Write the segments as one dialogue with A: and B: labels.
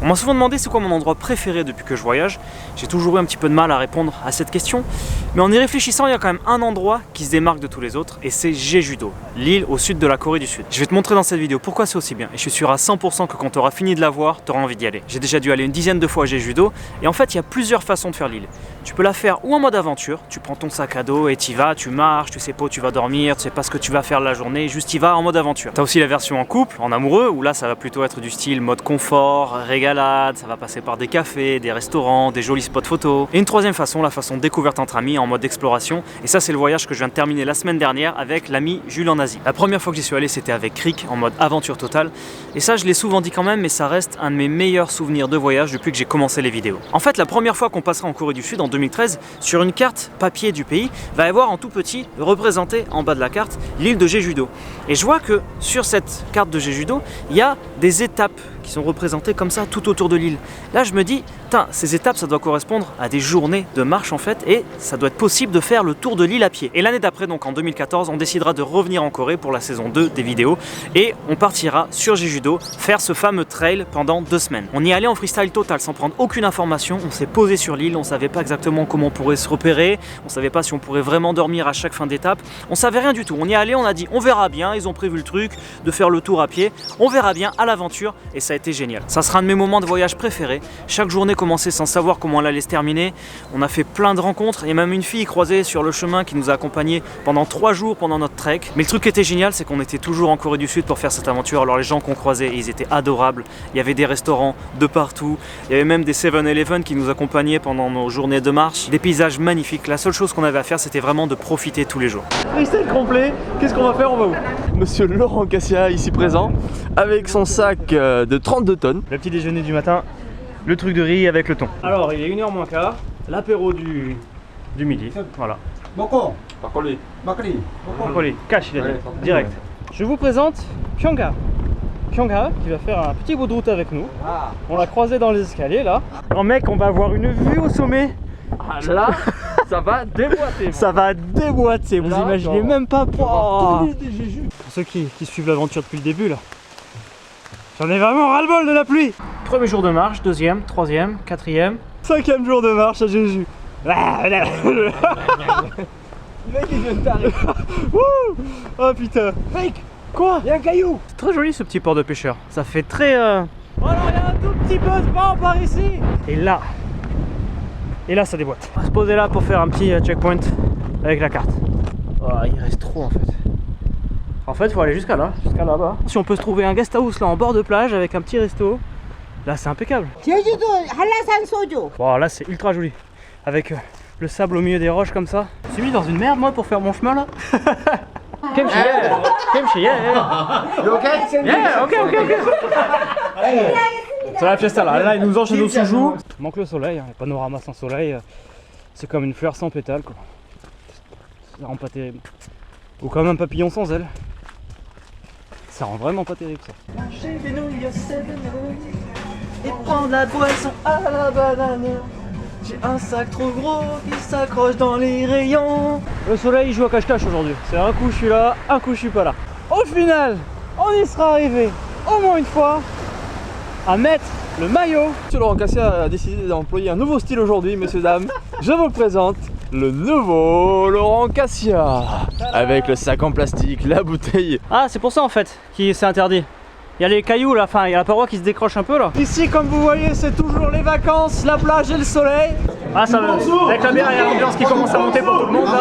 A: On m'a souvent demandé c'est quoi mon endroit préféré depuis que je voyage. J'ai toujours eu un petit peu de mal à répondre à cette question. Mais en y réfléchissant, il y a quand même un endroit qui se démarque de tous les autres et c'est Jeju-do, l'île au sud de la Corée du Sud. Je vais te montrer dans cette vidéo pourquoi c'est aussi bien et je suis sûr à 100% que quand tu auras fini de la voir, tu auras envie d'y aller. J'ai déjà dû aller une dizaine de fois à Jeju-do et en fait il y a plusieurs façons de faire l'île. Tu peux la faire ou en mode aventure, tu prends ton sac à dos et t'y vas, tu marches, tu sais pas où tu vas dormir, tu sais pas ce que tu vas faire la journée, juste t'y vas en mode aventure. T'as aussi la version en couple, en amoureux, où là ça va plutôt être du style mode confort, régalade, ça va passer par des cafés, des restaurants, des jolis spots photos. Et une troisième façon, la façon découverte entre amis en mode exploration. Et ça c'est le voyage que je viens de terminer la semaine dernière avec l'ami Jules en Asie. La première fois que j'y suis allé c'était avec Crick en mode aventure totale. Et ça je l'ai souvent dit quand même, mais ça reste un de mes meilleurs souvenirs de voyage depuis que j'ai commencé les vidéos. En fait la première fois qu'on passera en Corée du Sud en 2013, sur une carte papier du pays, va y avoir en tout petit représenté en bas de la carte l'île de Jeju-do. Et je vois que sur cette carte de Jeju-do, il y a des étapes qui sont représentées comme ça tout autour de l'île. Là je me dis, ces étapes ça doit correspondre à des journées de marche en fait et ça doit être possible de faire le tour de l'île à pied. Et l'année d'après, donc en 2014, on décidera de revenir en Corée pour la saison 2 des vidéos et on partira sur Jeju-do faire ce fameux trail pendant 2 semaines. On y allait en freestyle total sans prendre aucune information, on s'est posé sur l'île, on savait pas exactement comment on pourrait se repérer, on savait pas si on pourrait vraiment dormir à chaque fin d'étape, on savait rien du tout. On y allait, on a dit on verra bien, ils ont prévu le truc de faire le tour à pied, on verra bien à l'aventure et ça a été génial. Ça sera un de mes moments de voyage préférés. Chaque journée commençait sans savoir comment elle allait se terminer. On a fait plein de rencontres et même une fille croisée sur le chemin qui nous a accompagnés pendant 3 jours pendant notre trek. Mais le truc qui était génial, c'est qu'on était toujours en Corée du Sud pour faire cette aventure. Alors les gens qu'on croisait, ils étaient adorables. Il y avait des restaurants de partout. Il y avait même des 7-Eleven qui nous accompagnaient pendant nos journées de marche. Des paysages magnifiques. La seule chose qu'on avait à faire, c'était vraiment de profiter tous les jours.
B: Freestyle complet, qu'est-ce qu'on va faire? On va où? Monsieur Laurent Cassia ici présent avec son sac de 32 tonnes.
A: Le petit déjeuner du matin, le truc de riz avec le thon. Alors il est 1h moins quart, l'apéro du midi, voilà.
C: Boko,
B: Makgeolli.
A: Makgeolli, cash il a dit, direct. Je vous présente Pyongha. Pyongha qui va faire un petit bout de route avec nous. On l'a croisé dans les escaliers là. Alors mec, on va avoir une vue au sommet.
B: Ah là, ça va déboîter.
A: Ça va déboîter, vous
B: là,
A: imaginez
B: non.
A: même pas.
B: Pour
A: ceux qui suivent l'aventure depuis le début là. J'en ai vraiment ras-le-bol de la pluie. Premier jour de marche, deuxième, troisième, quatrième, 5e jour de marche à Jeju. Le
B: mec il vient de t'arriver.
A: Oh putain.
B: Mec,
A: Quoi?
B: il y a un caillou.
A: C'est très joli ce petit port de pêcheur. Ça fait très... Oh non, il y a un tout petit peu de vent par ici. Et là ça déboîte. On va se poser là pour faire un petit checkpoint avec la carte. Oh, il reste trop en fait. En fait, il faut aller jusqu'à là-bas. Si on peut se trouver un guest house là en bord de plage avec un petit resto, là c'est impeccable.
C: 제주도 한라산 소주.
A: Bon, là c'est ultra joli. Avec le sable au milieu des roches comme ça. Je suis mis dans une merde moi pour faire mon chemin là. Kimchi, yeah.
C: You okay?
A: Yeah, ok. C'est la fiesta là. Là, ils nous enchaînent au soujou. Manque le soleil, hein. Panorama sans soleil, c'est comme une fleur sans pétales quoi. Ça rend pas terrible. Ou comme un papillon sans ailes. Ça rend vraiment pas terrible ça. Et prendre la boisson à la banane. J'ai un sac trop gros qui s'accroche dans les rayons. Le soleil il joue à cache-cache aujourd'hui. C'est un coup je suis là, un coup je suis pas là. Au final, on y sera arrivé au moins une fois à mettre le maillot.
B: Monsieur Laurent Cassia a décidé d'employer un nouveau style aujourd'hui, messieurs dames. Je vous présente le nouveau Laurent Cassia. Avec le sac en plastique, la bouteille.
A: Ah, c'est pour ça en fait qui c'est interdit. Il y a les cailloux là, enfin il y a la paroi qui se décroche un peu là. Ici comme vous voyez c'est toujours les vacances, la plage et le soleil. Ah ça va, avec la bière il y a l'ambiance qui commence à monter pour tout le monde là.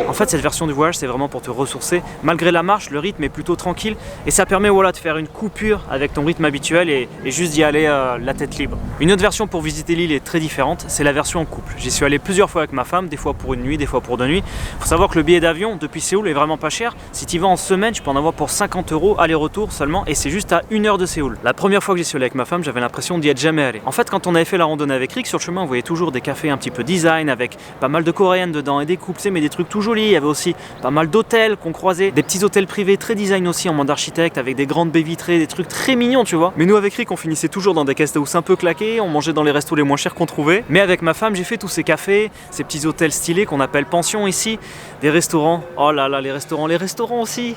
A: En fait cette version du voyage c'est vraiment pour te ressourcer. Malgré la marche, le rythme est plutôt tranquille et ça permet voilà, de faire une coupure avec ton rythme habituel et juste d'y aller la tête libre. Une autre version pour visiter l'île est très différente, c'est la version en couple. J'y suis allé plusieurs fois avec ma femme, des fois pour une nuit, des fois pour 2 nuits. Faut savoir que le billet d'avion depuis Séoul est vraiment pas cher. Si tu y vas en semaine, tu peux en avoir pour 50 € aller-retour seulement et c'est juste à 1 heure de Séoul. La première fois que j'y suis allé avec ma femme, j'avais l'impression d'y être jamais allé. En fait, quand on avait fait la randonnée avec Rick, sur le chemin, on voyait toujours des cafés un petit peu design avec pas mal de coréennes dedans et des couples, mais des trucs tout jolis. Il y avait aussi pas mal d'hôtels qu'on croisait, des petits hôtels privés très design aussi en mode architecte avec des grandes baies vitrées, des trucs très mignons, tu vois. Mais nous avec Rick, on finissait toujours dans des guest house un peu claqués, on mangeait dans les restos les moins chers qu'on trouvait. Mais avec ma femme, j'ai fait tous ces cafés, ces petits hôtels stylés qu'on appelle pensions ici, des restaurants. Oh là là, les restaurants aussi.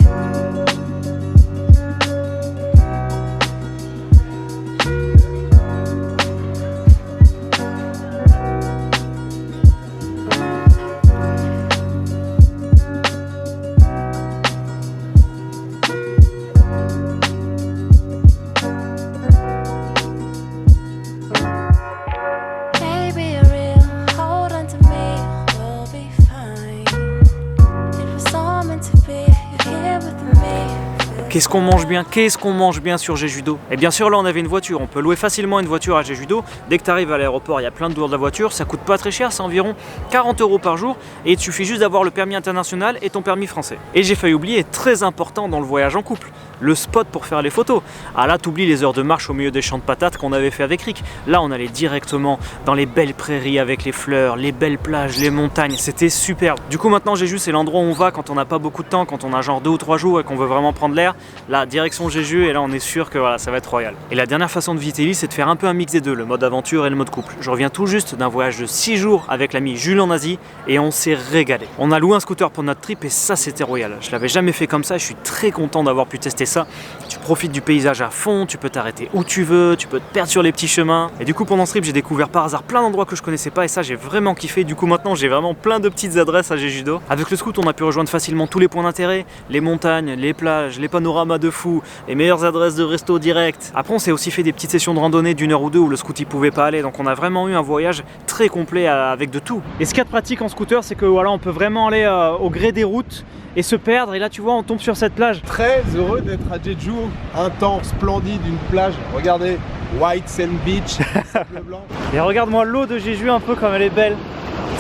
A: Qu'est-ce qu'on mange bien? Qu'est-ce qu'on mange bien sur Jeju-do? Et bien sûr là on avait une voiture, on peut louer facilement une voiture à Jeju-do. Dès que tu arrives à l'aéroport, il y a plein de tours de la voiture, ça coûte pas très cher, c'est environ 40 € par jour et il te suffit juste d'avoir le permis international et ton permis français. Et j'ai failli oublier, très important dans le voyage en couple, le spot pour faire les photos. Ah là t'oublies les heures de marche au milieu des champs de patates qu'on avait fait avec Rick. Là on allait directement dans les belles prairies avec les fleurs, les belles plages, les montagnes, c'était superbe. Du coup maintenant Jeju c'est l'endroit où on va quand on n'a pas beaucoup de temps, quand on a genre 2 ou 3 jours et qu'on veut vraiment prendre l'air. Là direction Jeju et là on est sûr que voilà, ça va être royal. Et la dernière façon de visiter l'île c'est de faire un peu un mix des deux, le mode aventure et le mode couple. Je reviens tout juste d'un voyage de 6 jours avec l'ami Jules en Asie et on s'est régalé. On a loué un scooter pour notre trip et ça c'était royal. Je l'avais jamais fait comme ça, je suis très content d'avoir pu tester ça. Tu profites du paysage à fond, tu peux t'arrêter où tu veux, tu peux te perdre sur les petits chemins. Et du coup pendant ce trip j'ai découvert par hasard plein d'endroits que je connaissais pas et ça j'ai vraiment kiffé. Du coup maintenant j'ai vraiment plein de petites adresses à Jeju-do. Avec le scoot on a pu rejoindre facilement tous les points d'intérêt, les montagnes, les plages, les panoramas de fou, les meilleures adresses de resto direct. Après on s'est aussi fait des petites sessions de randonnée d'1 heure ou 2 où le scoot il pouvait pas aller, donc on a vraiment eu un voyage très complet avec de tout. Et ce qu'il y a de pratique en scooter c'est que voilà on peut vraiment aller au gré des routes et se perdre et là tu vois on tombe sur cette plage.
D: Très heureux d'être à Jeju, un temps splendide, une plage, regardez, White Sand Beach, sable blanc.
A: Et regarde-moi l'eau de Jeju un peu comme elle est belle,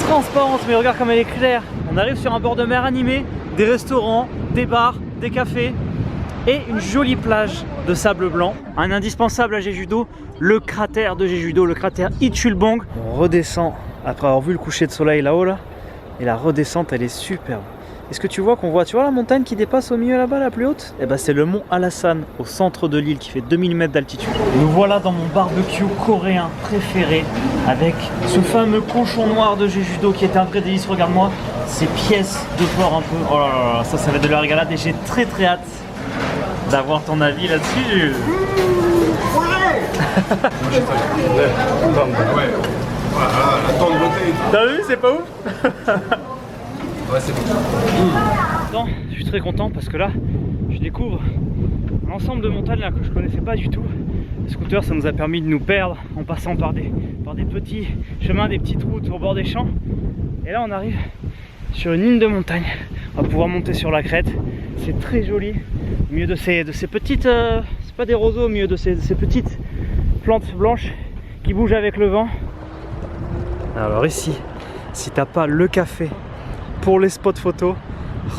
A: transparente mais regarde comme elle est claire. On arrive sur un bord de mer animé, des restaurants, des bars, des cafés et une jolie plage de sable blanc. Un indispensable à Jeju-do, le cratère de Jeju-do, le cratère Ichulbong. On redescend après avoir vu le coucher de soleil là-haut là, et la redescente elle est superbe. Est-ce que tu vois la montagne qui dépasse au milieu là-bas, la plus haute? Eh ben c'est le mont Hallasan au centre de l'île qui fait 2000 mètres d'altitude. Nous voilà dans mon barbecue coréen préféré avec ce fameux cochon noir de Jeju-do qui est un vrai délice. Regarde-moi ces pièces de porc un peu. Oh là là là, ça va être de la régalade et j'ai très hâte d'avoir ton avis là-dessus.
D: Attends de beauté.
A: T'as vu, c'est pas ouf?
D: Ouais, c'est bon.
A: Non, je suis très content parce que là, je découvre un ensemble de montagnes là, que je connaissais pas du tout. Le scooter, ça nous a permis de nous perdre en passant par des petits chemins, des petites routes au bord des champs. Et là, on arrive sur une ligne de montagne. On va pouvoir monter sur la crête. C'est très joli. Au milieu de ces petites... c'est pas des roseaux, au milieu de ces petites plantes blanches qui bougent avec le vent. Alors ici, si t'as pas le café pour les spots photos,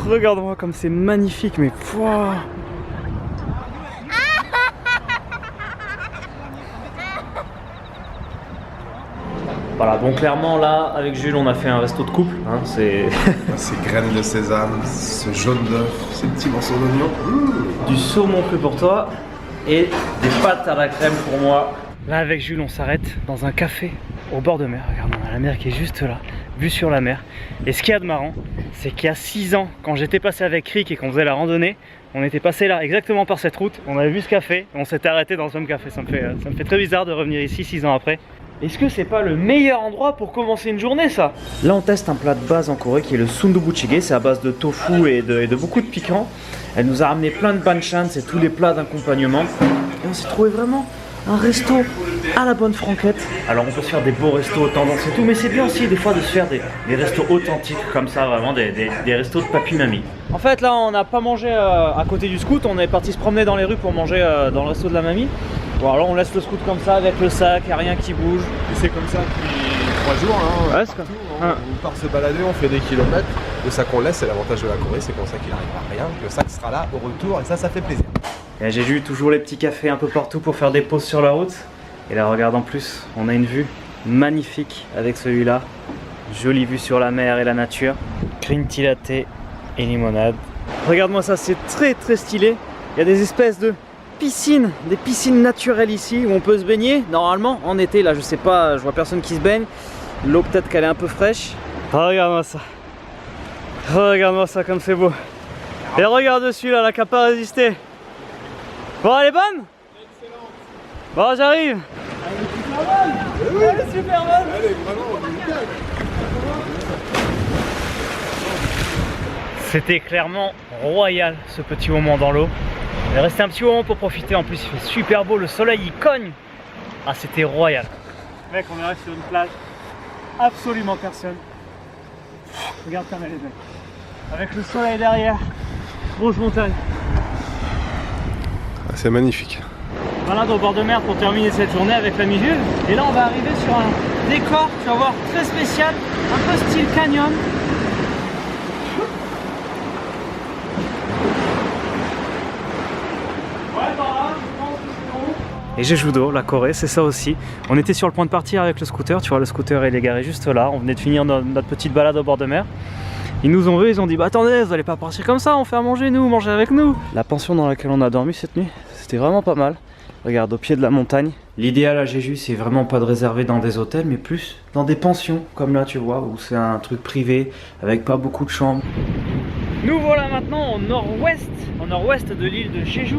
A: regarde-moi comme c'est magnifique, mais wow. Voilà, bon clairement là, avec Jules, on a fait un resto de couple, hein, c'est...
D: Ces graines de sésame, ce jaune d'œuf, ces petits morceaux d'oignon.
A: Du saumon cru pour toi et des pâtes à la crème pour moi. Là avec Jules on s'arrête dans un café au bord de mer. Regarde, on a la mer qui est juste là, vue sur la mer. Et ce qu'il y a de marrant, c'est qu'il y a 6 ans, quand j'étais passé avec Rick et qu'on faisait la randonnée, on était passé là exactement par cette route, on avait vu ce café, et on s'était arrêté dans ce même café. Ça me fait très bizarre de revenir ici 6 ans après. Est-ce que c'est pas le meilleur endroit pour commencer une journée ça? Là on teste un plat de base en Corée qui est le sundubuchige, c'est à base de tofu et de beaucoup de piquant. Elle nous a ramené plein de banchan, c'est tous les plats d'accompagnement. Et on s'est trouvé vraiment un resto à la bonne franquette. Alors on peut se faire des beaux restos tendance et tout, mais c'est bien aussi des fois de se faire des restos authentiques comme ça, vraiment des restos de papy-mamie. En fait là on n'a pas mangé à côté du scoot, on est parti se promener dans les rues pour manger dans le resto de la mamie. Bon alors on laisse le scoot comme ça avec le sac, il n'y a rien qui bouge.
D: Et c'est comme ça depuis 3 jours, hein.
A: Ouais, c'est comme ça.
D: On part se balader, on fait des kilomètres. Le sac on laisse, c'est l'avantage de la Corée, c'est pour ça qu'il n'arrivera rien. Le sac sera là au retour et ça fait plaisir.
A: Et j'ai vu toujours les petits cafés un peu partout pour faire des pauses sur la route. Et là regarde en plus, on a une vue magnifique avec celui-là. Jolie vue sur la mer et la nature. Green tea latte et limonade. Regarde-moi ça, c'est très stylé. Il y a des espèces de piscines, des piscines naturelles ici où on peut se baigner. Normalement en été, là je sais pas, je vois personne qui se baigne. L'eau peut-être qu'elle est un peu fraîche. Regarde-moi ça. Regarde-moi ça comme c'est beau. Et regarde dessus là, la qui n'a pas résisté. Bon, elle est bonne? Excellente. Bon, j'arrive. Elle est super bonne.
D: Elle est vraiment nickel.
A: C'était clairement royal ce petit moment dans l'eau. Il est resté un petit moment pour profiter. En plus, il fait super beau, le soleil il cogne. Ah, c'était royal. Mec, on est sur une plage. Absolument personne. Regarde comme elle est belle. Avec le soleil derrière. Grosse montagne.
D: C'est magnifique.
A: Balade au bord de mer pour terminer cette journée avec l'ami Jules. Et là on va arriver sur un décor, tu vas voir, très spécial, un peu style canyon. Et Jeju-do, la Corée, c'est ça aussi. On était sur le point de partir avec le scooter, tu vois, le scooter il est garé juste là. On venait de finir notre petite balade au bord de mer. Ils nous ont vus, ils ont dit bah attendez, vous allez pas partir comme ça, on fait à manger nous, mangez avec nous. La pension dans laquelle on a dormi cette nuit, c'était vraiment pas mal. Regarde, au pied de la montagne. L'idéal à Jeju, c'est vraiment pas de réserver dans des hôtels, mais plus dans des pensions, comme là tu vois, où c'est un truc privé, avec pas beaucoup de chambres. Nous voilà maintenant au nord-ouest de l'île de Jeju.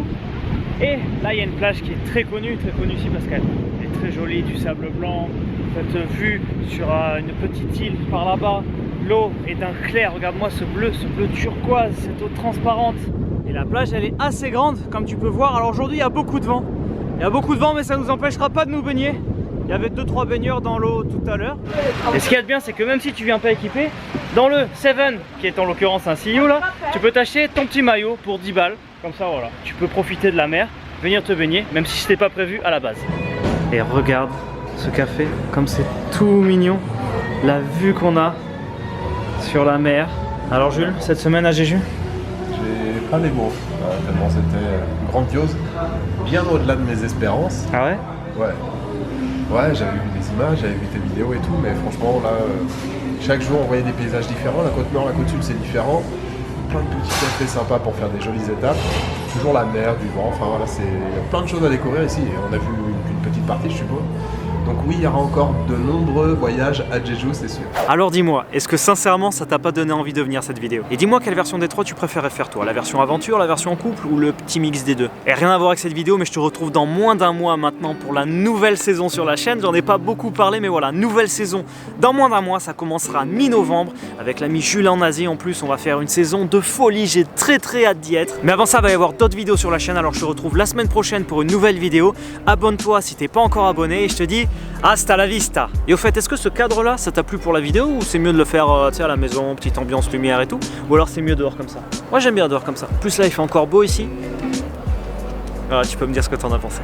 A: Et là il y a une plage qui est très connue ici parce qu'elle est très jolie, du sable blanc, cette vue sur une petite île par là-bas. L'eau est d'un clair, regarde-moi ce bleu turquoise, cette eau transparente. Et la plage elle est assez grande comme tu peux voir. Alors aujourd'hui il y a beaucoup de vent. Il y a beaucoup de vent mais ça ne nous empêchera pas de nous baigner. Il y avait 2-3 baigneurs dans l'eau tout à l'heure. Et ce qu'il y a de bien c'est que même si tu viens pas équipé, dans le Seven, qui est en l'occurrence un CU là, tu peux t'acheter ton petit maillot pour 10 balles. Comme ça voilà, tu peux profiter de la mer, venir te baigner, même si c'était pas prévu à la base. Et regarde ce café, comme c'est tout mignon, la vue qu'on a sur la mer. Alors Jules, cette semaine à Jeju?
D: J'ai pas les mots, tellement c'était grandiose, bien au-delà de mes espérances.
A: Ah ouais?
D: Ouais, j'avais vu des images, j'avais vu tes vidéos et tout, mais franchement là, chaque jour on voyait des paysages différents, la côte nord, la côte sud c'est différent. Plein de petits cafés sympas pour faire des jolies étapes, toujours la mer, du vent, enfin voilà, il y a plein de choses à découvrir ici, et on a vu une petite partie je suppose. Donc oui, il y aura encore de nombreux voyages à Jeju, c'est sûr.
A: Alors dis-moi, est-ce que sincèrement ça t'a pas donné envie de venir cette vidéo? Et dis-moi quelle version des trois tu préférais faire toi? La version aventure, la version couple ou le petit mix des deux? Et rien à voir avec cette vidéo, mais je te retrouve dans moins d'un mois maintenant pour la nouvelle saison sur la chaîne. J'en ai pas beaucoup parlé, mais voilà, nouvelle saison dans moins d'un mois, ça commencera mi-novembre avec l'ami Jules en Asie. En plus, on va faire une saison de folie, j'ai très hâte d'y être. Mais avant ça, il va y avoir d'autres vidéos sur la chaîne, alors je te retrouve la semaine prochaine pour une nouvelle vidéo. Abonne-toi si t'es pas encore abonné et je te dis hasta la vista. Et au fait, est-ce que ce cadre là ça t'a plu pour la vidéo ou c'est mieux de le faire à la maison, petite ambiance lumière et tout, ou alors c'est mieux dehors comme ça? Moi j'aime bien dehors comme ça. Plus là il fait encore beau ici. Voilà, tu peux me dire ce que t'en as pensé.